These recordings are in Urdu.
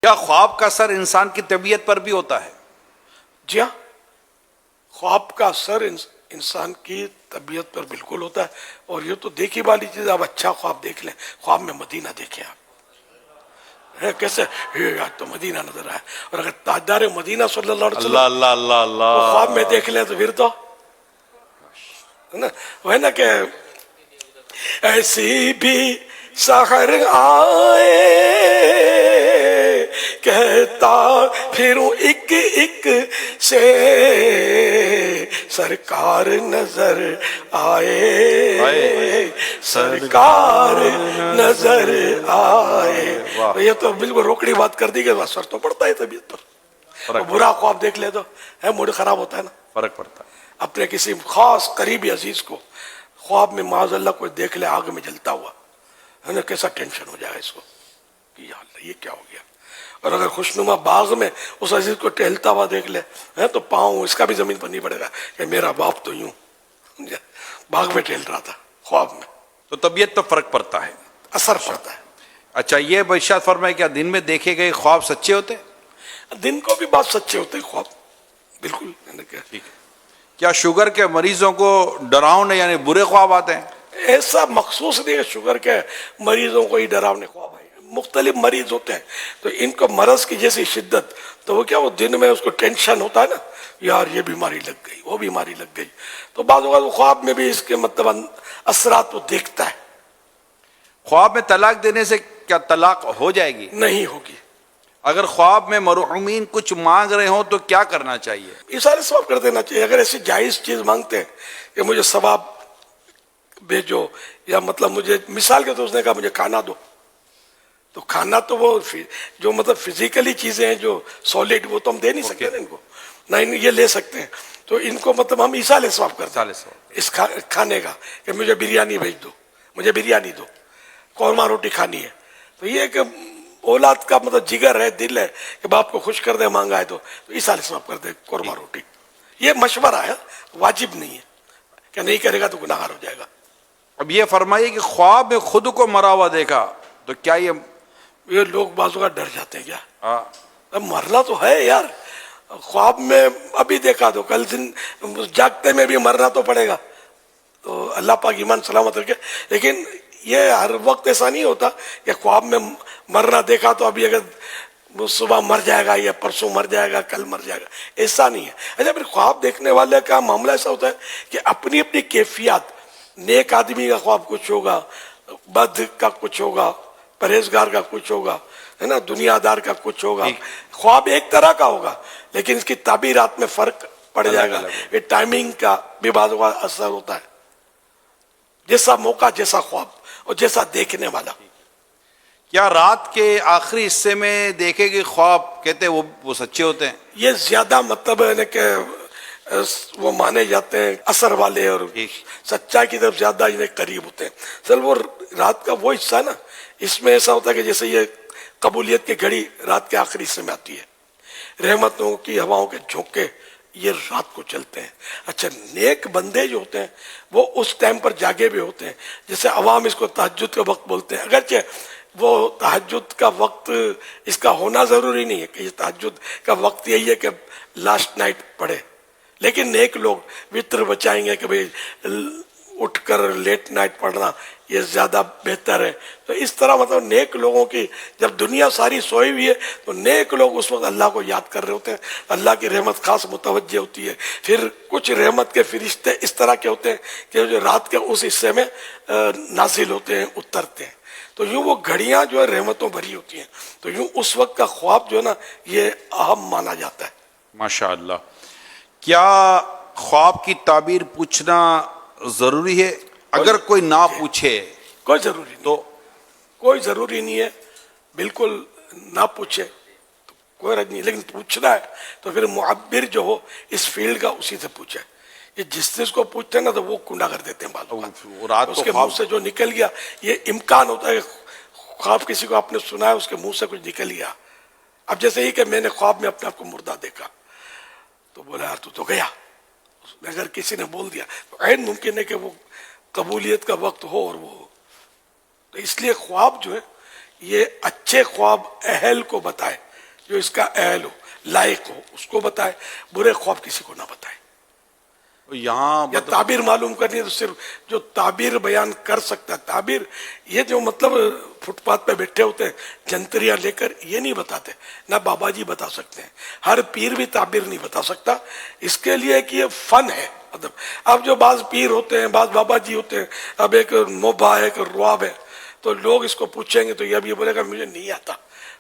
کیا خواب کا اثر انسان کی طبیعت پر بھی ہوتا ہے؟ جی ہاں، خواب کا اثر انسان کی طبیعت پر بالکل ہوتا ہے، اور یہ تو دیکھی والی چیز، آپ اچھا خواب دیکھ لیں، خواب میں مدینہ دیکھیں آپ، کیسے آج تو مدینہ نظر آیا، اور اگر تاجدار مدینہ صلی اللہ علیہ اللہ وسلم اللہ اللہ کو خواب میں اللہ. دیکھ لیں تو پھر تو ہے نا، وہ ہے نا کہ ایسی بھی سحر آئے کہتا پھروں ایک ایک سے سرکار نظر آئے، سرکار نظر آئے. یہ تو بالکل روکڑی بات کر دی کہ اثر تو پڑتا ہے طبیعت پر. برا خواب دیکھ لے تو ہے موڈ خراب ہوتا ہے نا. فرق پڑتا ہے. اپنے کسی خاص قریبی عزیز کو خواب میں معاذ اللہ کوئی دیکھ لے آگ میں جلتا ہوا، ہے نا، کیسا ٹینشن ہو جائے اس کو کہ یا اللہ یہ کیا ہو گیا. اور اگر خوشنما باغ میں اس عزیز کو ٹہلتا ہوا دیکھ لے تو پاؤں اس کا بھی زمین پر نہیں پڑے گا کہ میرا باپ تو یوں باغ میں ٹہل رہا تھا خواب میں. تو طبیعت پر فرق پڑتا ہے، اثر پڑتا ہے. اچھا یہ ارشاد فرمائے کیا دن میں دیکھے گئے خواب سچے ہوتے ہیں؟ دن کو بھی بات سچے ہوتے ہیں خواب، بالکل. ٹھیک ہے. کیا شوگر کے مریضوں کو ڈراؤنے یعنی برے خواب آتے ہیں؟ ایسا مخصوص نہیں ہے شوگر کے مریضوں کو ہی ڈراؤنے خواب آئے، مختلف مریض ہوتے ہیں تو ان کو مرض کی جیسی شدت، تو وہ کیا وہ دن میں اس کو ٹینشن ہوتا ہے نا، یار یہ بیماری لگ گئی وہ بیماری لگ گئی، تو بعض اوقات خواب میں بھی اس کے مطلب اثرات وہ دیکھتا ہے. خواب میں طلاق دینے سے کیا طلاق ہو جائے گی؟ نہیں ہوگی. اگر خواب میں مرحومین کچھ مانگ رہے ہوں تو کیا کرنا چاہیے؟ اشارے ثواب کر دینا چاہیے. اگر ایسی جائز چیز مانگتے ہیں کہ مجھے ثواب بھیجو، یا مطلب مجھے مثال کے طور اس نے کہا مجھے کھانا دو، تو کھانا تو وہ جو مطلب فزیکلی چیزیں ہیں جو سالڈ، وہ تو ہم دے نہیں سکتے نا ان کو، نہ یہ لے سکتے ہیں، تو ان کو مطلب ہم ایصال ثواب کرتے ہیں اس کھانے کا کہ مجھے بریانی بھیج دو، مجھے بریانی دو، قورمہ روٹی کھانی ہے. تو یہ کہ اولاد کا مطلب جگر ہے، دل ہے کہ باپ کو خوش کر دے مانگا ہے تو ایصال ثواب کر دے قورمہ روٹی. یہ مشورہ ہے، واجب نہیں ہے کہ نہیں کرے گا تو گناہگار ہو جائے گا. اب یہ فرمائیے کہ خواب میں خود کو مرا ہوا دیکھا تو کیا یہ لوگ بعضوں کا ڈر جاتے ہیں کیا؟ ہاں مرنا تو ہے یار، خواب میں ابھی دیکھا تو کل دن جاگتے میں بھی مرنا تو پڑے گا. تو اللہ پاک ایمان سلامت رکھے. لیکن یہ ہر وقت ایسا نہیں ہوتا کہ خواب میں مرنا دیکھا تو ابھی اگر صبح مر جائے گا یا پرسوں مر جائے گا کل مر جائے گا، ایسا نہیں ہے. اچھا پھر خواب دیکھنے والے کا معاملہ ایسا ہوتا ہے کہ اپنی اپنی کیفیات، نیک آدمی کا خواب کچھ ہوگا، بد کا کچھ ہوگا، پرہیزگار کا کچھ ہوگا، ہے نا، دنیا دار کا کچھ ہوگا. خواب ایک طرح کا ہوگا لیکن اس کی تعبیرات میں فرق پڑ جائے گا. یہ ٹائمنگ کا بھی بعض اوقات اثر ہوتا ہے، جیسا موقع جیسا خواب اور جیسا دیکھنے والا. کیا رات کے آخری حصے میں دیکھے گئے خواب کہتے ہیں وہ سچے ہوتے ہیں؟ یہ زیادہ مطلب ہے کہ وہ مانے جاتے ہیں اثر والے، اور سچائی کی طرف زیادہ قریب ہوتے ہیں. سر وہ رات کا وہ حصہ ہے نا، اس میں ایسا ہوتا ہے کہ جیسے یہ قبولیت کی گھڑی رات کے آخری حصے میں آتی ہے، رحمتوں کی ہواؤں کے جھونکے یہ رات کو چلتے ہیں. اچھا نیک بندے جو ہوتے ہیں وہ اس ٹائم پر جاگے بھی ہوتے ہیں. جیسے عوام اس کو تہجد کا وقت بولتے ہیں، اگرچہ وہ تہجد کا وقت اس کا ہونا ضروری نہیں ہے کہ یہ تہجد کا وقت یہی ہے کہ لاسٹ نائٹ پڑھے، لیکن نیک لوگ وطر بچائیں گے کہ بھئی اٹھ کر لیٹ نائٹ پڑھنا یہ زیادہ بہتر ہے. تو اس طرح مطلب نیک لوگوں کی جب دنیا ساری سوئی ہوئی ہے تو نیک لوگ اس وقت اللہ کو یاد کر رہے ہوتے ہیں، اللہ کی رحمت خاص متوجہ ہوتی ہے. پھر کچھ رحمت کے فرشتے اس طرح کے ہوتے ہیں کہ جو رات کے اس حصے میں نازل ہوتے ہیں، اترتے ہیں. تو یوں وہ گھڑیاں جو ہے رحمتوں بھری ہوتی ہیں. تو یوں اس وقت کا خواب جو ہے نا یہ اہم مانا جاتا ہے. ماشاءاللہ. کیا خواب کی تعبیر پوچھنا ضروری ہے؟ اگر کوئی نہ پوچھے کوئی ضروری نہیں، تو کوئی ضروری نہیں ہے، بالکل نہ پوچھے تو کوئی رد نہیں، لیکن پوچھنا ہے تو پھر معبر جو ہو اس فیلڈ کا اسی سے پوچھے. یہ جس کو پوچھتے ہیں نا تو وہ کنڈا کر دیتے ہیں بعض اوقات. اس کے منہ سے جو نکل گیا، یہ امکان ہوتا ہے کہ خواب کسی کو آپ نے سنا ہے اس کے منہ سے کچھ نکل گیا. اب جیسے ہی کہ میں نے خواب میں اپنے آپ کو مردہ دیکھا تو بولا یار تو گیا. اگر کسی نے بول دیا تو عین ممکن ہے کہ وہ قبولیت کا وقت ہو اور وہ ہو. تو اس لیے خواب جو ہے یہ اچھے خواب اہل کو بتائے جو اس کا اہل ہو، لائق ہو، اس کو بتائے، برے خواب کسی کو نہ بتائے. یہاں یا تعبیر معلوم کرنی ہے تو صرف جو تعبیر بیان کر سکتا ہے. تعبیر یہ جو مطلب فٹ پاتھ پہ بیٹھے ہوتے ہیں جنتریاں لے کر، یہ نہیں بتاتے. نہ بابا جی بتا سکتے ہیں، ہر پیر بھی تعبیر نہیں بتا سکتا. اس کے لیے کہ یہ فن ہے. مطلب اب جو بعض پیر ہوتے ہیں، بعض بابا جی ہوتے ہیں، اب ایک موبا ہے، ایک رواب ہے، تو لوگ اس کو پوچھیں گے تو یہ اب یہ بولے گا مجھے نہیں آتا.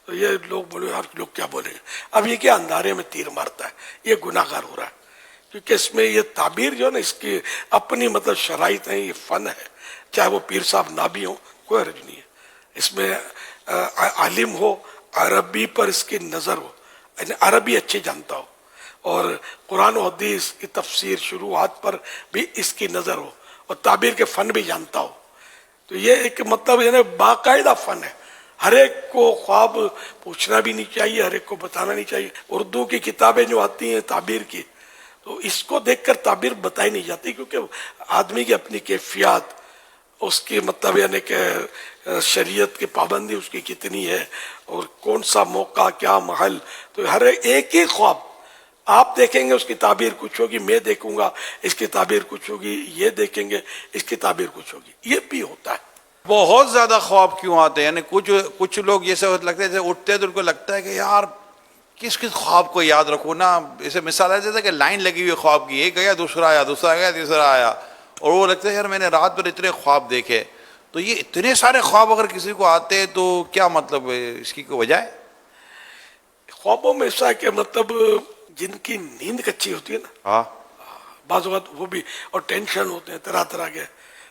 تو یہ لوگ بولے یار لوگ کیا بولیں گے. اب یہ کیا اندھارے میں تیر مارتا ہے، یہ گناہ گار ہو رہا ہے. کیونکہ اس میں یہ تعبیر جو ہے نا، اس کی اپنی مطلب شرائط ہیں، یہ فن ہے. چاہے وہ پیر صاحب نہ بھی ہوں، کوئی حرج نہیں ہے. اس میں عالم ہو، عربی پر اس کی نظر ہو، یعنی عربی اچھی جانتا ہو، اور قرآن و حدیث کی تفسیر شروحات پر بھی اس کی نظر ہو، اور تعبیر کے فن بھی جانتا ہو. تو یہ ایک مطلب یعنی باقاعدہ فن ہے. ہر ایک کو خواب پوچھنا بھی نہیں چاہیے، ہر ایک کو بتانا نہیں چاہیے. اردو کی کتابیں جو آتی ہیں تعبیر کی، تو اس کو دیکھ کر تعبیر بتائی نہیں جاتی، کیونکہ آدمی کی اپنی کیفیات، اس کی مطلب یعنی کہ شریعت کی پابندی اس کی کتنی ہے، اور کون سا موقع، کیا محل. تو ہر ایک ہی خواب آپ دیکھیں گے اس کی تعبیر کچھ ہوگی، میں دیکھوں گا اس کی تعبیر کچھ ہوگی، یہ دیکھیں گے اس کی تعبیر کچھ ہوگی. یہ بھی ہوتا ہے. بہت زیادہ خواب کیوں آتے ہیں؟ یعنی کچھ لوگ جیسے لگتے ہیں، جیسے اٹھتے ہیں تو ان کو لگتا ہے کہ یار کس خواب کو یاد رکھو نا. اسے مثال ہے جیسے کہ لائن لگی ہوئی خواب کی، ایک گیا دوسرا آیا، دوسرا گیا تیسرا آیا، اور وہ لگتا ہے یار میں نے رات بھر اتنے خواب دیکھے. تو یہ اتنے سارے خواب اگر کسی کو آتے ہیں تو کیا مطلب ہے، اس کی کوئی وجہ ہے؟ خوابوں میں ایسا ہے کہ مطلب جن کی نیند کچی ہوتی ہے نا، ہاں، بعض اوقات وہ بھی، اور ٹینشن ہوتے ہیں طرح طرح کے،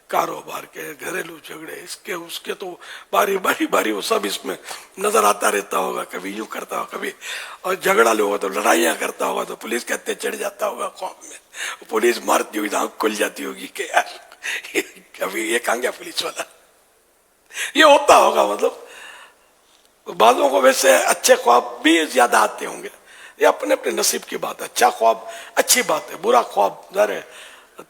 کاروبار کے، گھریلو جھگڑے، اس کے تو باری باری باری وہ سب اس میں نظر آتا رہتا ہوگا. کبھی یوں کرتا ہوگا، کبھی اور جھگڑا لوگا تو لڑائیاں کرتا ہوگا، تو پولیس کے ہتھے چڑھ جاتا ہوگا خواب میں. پولیس مارتی ہوئی آنکھ کھل جاتی ہوگی کہ یار کبھی یہ کہاں گیا پولیس والا. یہ ہوتا ہوگا. مطلب بعضوں کو ویسے اچھے خواب بھی زیادہ آتے ہوں گے. یہ اپنے اپنے نصیب کی بات ہے. اچھا خواب اچھی بات ہے، برا خواب ظاہر ہے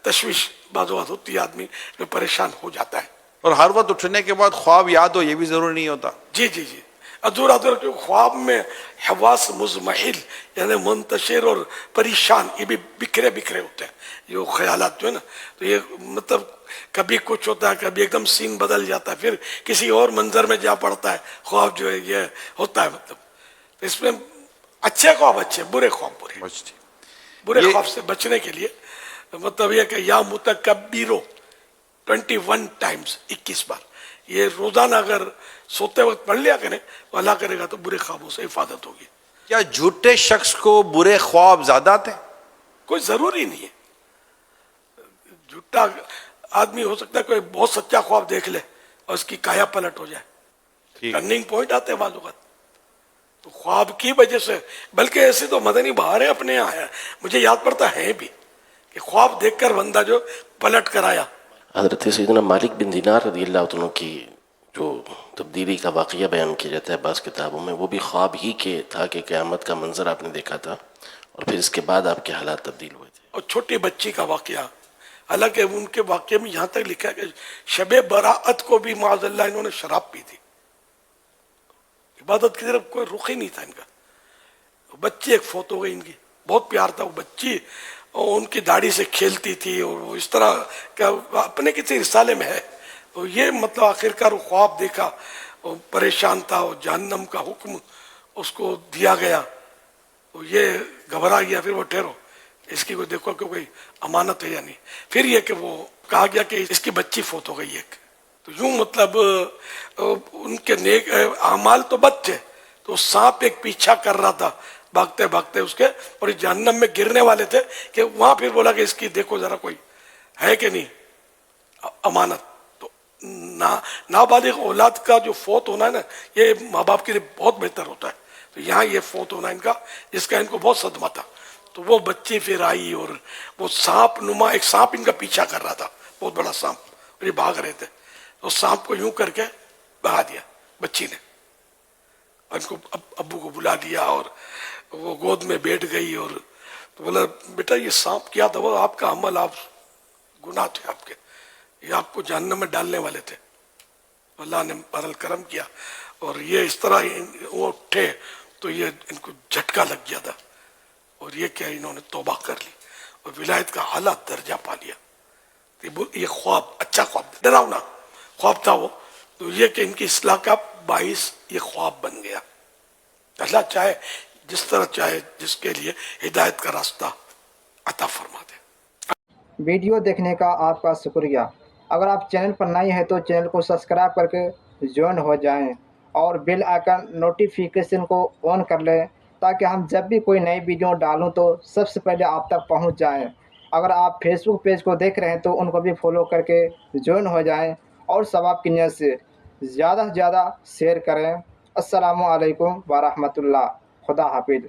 تشویش بعض اوقات ہوتی ہے، آدمی میں پریشان ہو جاتا ہے. اور ہر وقت اٹھنے کے بعد خواب یاد ہو یہ بھی ضروری نہیں ہوتا. جی جی جی، ادھورا ادھورا. کیونکہ خواب میں حواس مزمحل یعنی منتشر اور پریشان، یہ بھی بکھرے بکھرے ہوتے ہیں یہ خیالات جو ہے نا. تو یہ مطلب کبھی کچھ ہوتا ہے، کبھی ایک دم سین بدل جاتا ہے، پھر کسی اور منظر میں جا پڑتا ہے. خواب جو ہے یہ ہوتا ہے. مطلب تو اس میں اچھے خواب اچھے، برے خواب برے. برے خواب سے بچنے کے لیے مطلب یہ کہ یا متکبرو 21 ٹائمز، 21 بار یہ روزانہ اگر سوتے وقت پڑھ لیا کریں تو اللہ کرے گا تو برے خوابوں سے حفاظت ہوگی. کیا جھوٹے شخص کو برے خواب زیادہ آتے ہیں؟ کوئی ضروری نہیں ہے. جھوٹا آدمی ہو سکتا ہے کوئی بہت سچا خواب دیکھ لے اور اس کی کایا پلٹ ہو جائے. ٹرننگ پوائنٹ آتے ہیں بعض اوقات تو خواب کی وجہ سے. بلکہ ایسے تو مدنی بہاریں اپنے یہاں ہیں، مجھے یاد پڑتا ہے بھی کہ خواب دیکھ کر بندہ جو پلٹ کر آیا. حضرت سیدنا مالک بن دینار رضی اللہ عنہ کی جو تبدیلی کا واقعہ بیان کیا جاتا ہے بعض کتابوں میں، وہ بھی خواب ہی کے تھا کہ قیامت کا منظر آپ نے دیکھا تھا، اور پھر اس کے بعد آپ کے حالات تبدیل ہوئے تھے. اور چھوٹی بچی کا واقعہ، حالانکہ ان کے واقعے میں یہاں تک لکھا ہے کہ شب براءت کو بھی معاذ اللہ انہوں نے شراب پی تھی. عبادت کی طرف کوئی رخ ہی نہیں تھا ان کا. بچی ایک فوت ہو گئی ان کی، بہت پیار تھا وہ بچی، اور ان کی داڑھی سے کھیلتی تھی، اور وہ اس طرح کہ اپنے کسی رسالے میں ہے. تو یہ مطلب آخرکار وہ خواب دیکھا، وہ پریشان تھا، وہ جہنم کا حکم اس کو دیا گیا، تو یہ گھبرا گیا. پھر وہ ٹھہرو اس کی کوئی دیکھو کہ کوئی امانت ہے یا نہیں. پھر یہ کہ وہ کہا گیا کہ اس کی بچی فوت ہو گئی ایک. تو یوں مطلب ان کے نیک اعمال تو بد تھے، تو سانپ ایک پیچھا کر رہا تھا بھاگتے بھاگتے اس کے، اور جہنم میں گرنے والے تھے کہ وہاں پھر بولا کہ اس کی دیکھو ذرا کوئی ہے کہ نہیں امانت. تو نابالغ اولاد کا جو فوت ہونا ہے نا، یہ ماں باپ کے لیے بہت بہتر ہوتا ہے. تو یہاں یہ فوت ہونا ان کا، جس کا ان کو بہت صدمہ تھا. تو وہ بچی پھر آئی، اور وہ سانپ نما ایک سانپ ان کا پیچھا کر رہا تھا، بہت بڑا سانپ، اور یہ بھاگ رہے تھے. تو سانپ کو یوں کر کے بہا دیا بچی نے، اور ان کو ابو کو بلا دیا، اور وہ گود میں بیٹھ گئی. اور تو بولا بیٹا یہ سانپ کیا تھا؟ وہ آپ کا عمل، آپ گناہ تھے آپ کے، یہ آپ کو جہنم میں ڈالنے والے تھے. اللہ نے بہرحال کرم کیا، اور یہ اس طرح وہ اٹھے تو یہ ان کو جھٹکا لگ گیا تھا، اور یہ کیا انہوں نے توبہ کر لی اور ولایت کا اعلیٰ درجہ پا لیا. یہ خواب، اچھا خواب، ڈراؤنا خواب تھا وہ، تو یہ کہ ان کی اصلاح کا باعث یہ خواب بن گیا. اللہ چاہے جس طرح چاہے جس کے لیے ہدایت کا راستہ عطا فرما دے. ویڈیو دیکھنے کا آپ کا شکریہ. اگر آپ چینل پر نئے ہیں تو چینل کو سبسکرائب کر کے جوائن ہو جائیں اور بیل آئکن نوٹیفیکیشن کو آن کر لیں تاکہ ہم جب بھی کوئی نئی ویڈیو ڈالوں تو سب سے پہلے آپ تک پہنچ جائیں. اگر آپ فیس بک پیج کو دیکھ رہے ہیں تو ان کو بھی فالو کر کے جوائن ہو جائیں اور ثواب کی نیت سے زیادہ سے زیادہ شیئر کریں. السلام علیکم ورحمۃ اللہ. خدا حافظ.